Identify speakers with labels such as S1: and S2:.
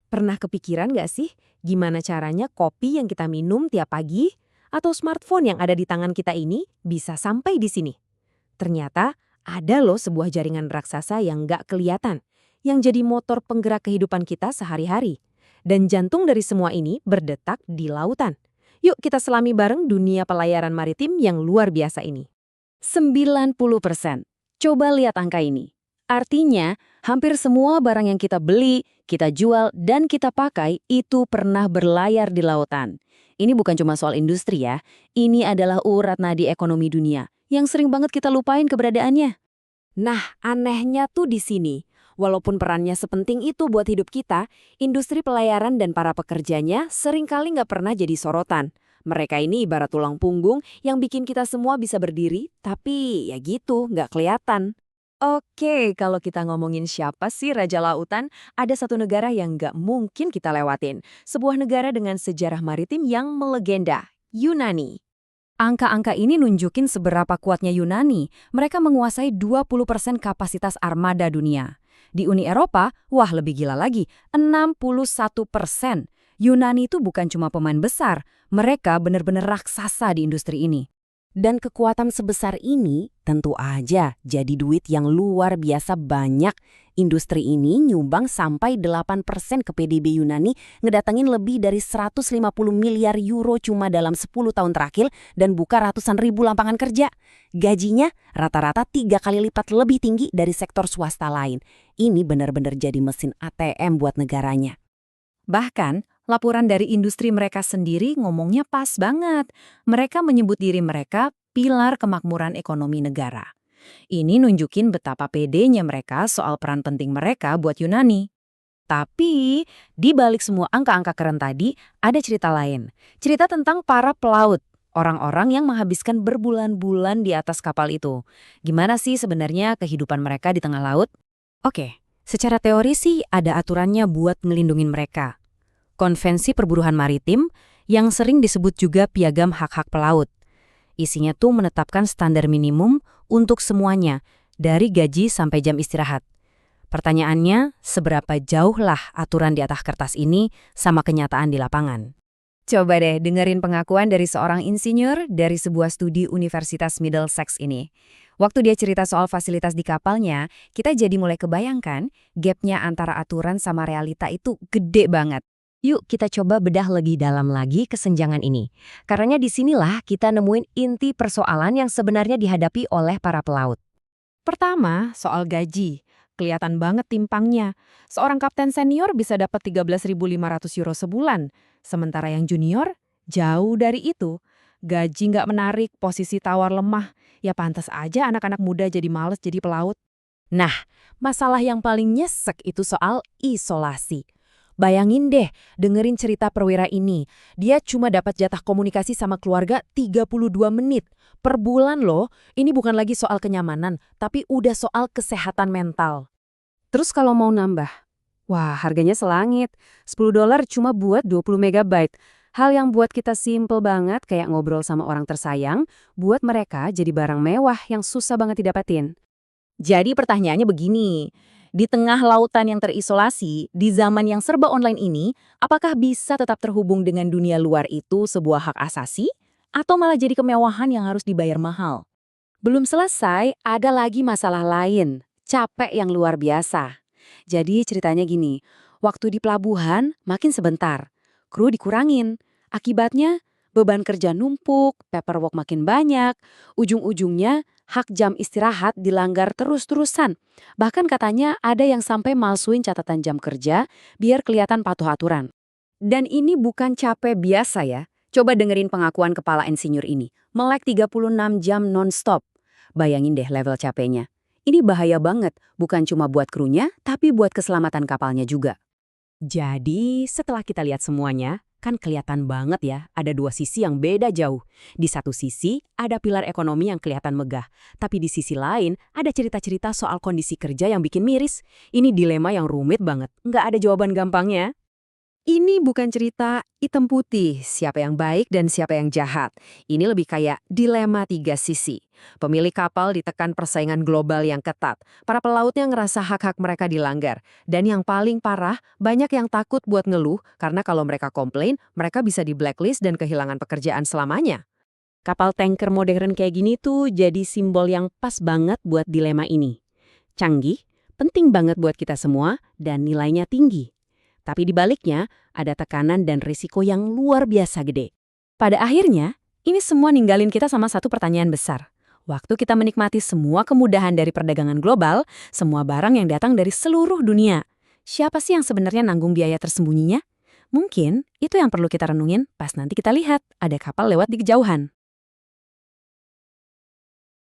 S1: Pernah kepikiran nggak sih gimana caranya kopi yang kita minum tiap pagi atau smartphone yang ada di tangan kita ini bisa sampai di sini? Ternyata ada loh sebuah jaringan raksasa yang nggak kelihatan, yang jadi motor penggerak kehidupan kita sehari-hari. Dan jantung dari semua ini berdetak di lautan. Yuk kita selami bareng dunia pelayaran maritim yang luar biasa ini.
S2: 90%. Coba lihat angka ini. Artinya, hampir semua barang yang kita beli, kita jual, dan kita pakai itu pernah berlayar di lautan. Ini bukan cuma soal industri ya, ini adalah urat nadi ekonomi dunia yang sering banget kita lupain keberadaannya.
S1: Nah, anehnya tuh di sini. Walaupun perannya sepenting itu buat hidup kita, industri pelayaran dan para pekerjanya seringkali nggak pernah jadi sorotan. Mereka ini ibarat tulang punggung yang bikin kita semua bisa berdiri, tapi ya gitu, nggak kelihatan.
S2: Oke, kalau kita ngomongin siapa sih Raja Lautan, ada satu negara yang nggak mungkin kita lewatin. Sebuah negara dengan sejarah maritim yang melegenda, Yunani. Angka-angka ini nunjukin seberapa kuatnya Yunani. Mereka menguasai 20% kapasitas armada dunia. Di Uni Eropa, wah lebih gila lagi, 61%. Yunani itu bukan cuma pemain besar, mereka benar-benar raksasa di industri ini.
S1: Dan kekuatan sebesar ini tentu aja jadi duit yang luar biasa banyak. Industri ini nyumbang sampai 8% ke PDB Yunani, ngedatengin lebih dari 150 miliar euro cuma dalam 10 tahun terakhir dan buka ratusan ribu lapangan kerja. Gajinya rata-rata 3 kali lipat lebih tinggi dari sektor swasta lain. Ini benar-benar jadi mesin ATM buat negaranya.
S2: Bahkan, laporan dari industri mereka sendiri ngomongnya pas banget. Mereka menyebut diri mereka pilar kemakmuran ekonomi negara. Ini nunjukin betapa pedenya mereka soal peran penting mereka buat Yunani. Tapi, di balik semua angka-angka keren tadi, ada cerita lain. Cerita tentang para pelaut, orang-orang yang menghabiskan berbulan-bulan di atas kapal itu. Gimana sih sebenarnya kehidupan mereka di tengah laut? Oke, secara teori sih ada aturannya buat ngelindungin mereka. Konvensi Perburuhan Maritim yang sering disebut juga Piagam Hak-Hak Pelaut. Isinya tuh menetapkan standar minimum untuk semuanya, dari gaji sampai jam istirahat. Pertanyaannya, seberapa jauhlah aturan di atas kertas ini sama kenyataan di lapangan? Coba deh dengerin pengakuan dari seorang insinyur dari sebuah studi Universitas Middlesex ini. Waktu dia cerita soal fasilitas di kapalnya, kita jadi mulai kebayangkan gapnya antara aturan sama realita itu gede banget. Yuk kita coba bedah lebih dalam lagi kesenjangan ini. Karena disinilah kita nemuin inti persoalan yang sebenarnya dihadapi oleh para pelaut.
S1: Pertama, soal gaji. Kelihatan banget timpangnya. Seorang kapten senior bisa dapat 13.500 euro sebulan. Sementara yang junior, jauh dari itu. Gaji nggak menarik, posisi tawar lemah. Ya pantas aja anak-anak muda jadi males jadi pelaut. Nah, masalah yang paling nyesek itu soal isolasi. Bayangin deh, dengerin cerita perwira ini. Dia cuma dapat jatah komunikasi sama keluarga 32 menit. Per bulan loh, ini bukan lagi soal kenyamanan, tapi udah soal kesehatan mental.
S2: Terus kalau mau nambah? Wah, harganya selangit. $10 cuma buat 20 megabyte. Hal yang buat kita simple banget kayak ngobrol sama orang tersayang, buat mereka jadi barang mewah yang susah banget didapatin.
S1: Jadi pertanyaannya begini, di tengah lautan yang terisolasi, di zaman yang serba online ini, apakah bisa tetap terhubung dengan dunia luar itu sebuah hak asasi? Atau malah jadi kemewahan yang harus dibayar mahal?
S2: Belum selesai, ada lagi masalah lain. Capek yang luar biasa. Jadi ceritanya gini, waktu di pelabuhan makin sebentar, kru dikurangin. Akibatnya beban kerja numpuk, paperwork makin banyak, ujung-ujungnya hak jam istirahat dilanggar terus-terusan. Bahkan katanya ada yang sampai malsuin catatan jam kerja biar kelihatan patuh aturan. Dan ini bukan capek biasa ya. Coba dengerin pengakuan kepala insinyur ini. Melek 36 jam non-stop. Bayangin deh level capeknya. Ini bahaya banget, bukan cuma buat krunya, tapi buat keselamatan kapalnya juga.
S1: Jadi, setelah kita lihat semuanya, kan kelihatan banget ya, ada dua sisi yang beda jauh. Di satu sisi, ada pilar ekonomi yang kelihatan megah. Tapi di sisi lain, ada cerita-cerita soal kondisi kerja yang bikin miris. Ini dilema yang rumit banget, nggak ada jawaban gampangnya. Ini bukan cerita hitam putih, siapa yang baik dan siapa yang jahat. Ini lebih kayak dilema tiga sisi. Pemilik kapal ditekan persaingan global yang ketat. Para pelautnya ngerasa hak-hak mereka dilanggar. Dan yang paling parah, banyak yang takut buat ngeluh karena kalau mereka komplain, mereka bisa di blacklist dan kehilangan pekerjaan selamanya.
S3: Kapal tanker modern kayak gini tuh jadi simbol yang pas banget buat dilema ini. Canggih, penting banget buat kita semua, dan nilainya tinggi. Tapi di baliknya, ada tekanan dan risiko yang luar biasa gede. Pada akhirnya, ini semua ninggalin kita sama satu pertanyaan besar. Waktu kita menikmati semua kemudahan dari perdagangan global, semua barang yang datang dari seluruh dunia, siapa sih yang sebenarnya nanggung biaya tersembunyinya? Mungkin itu yang perlu kita renungin pas nanti kita lihat ada kapal lewat di kejauhan.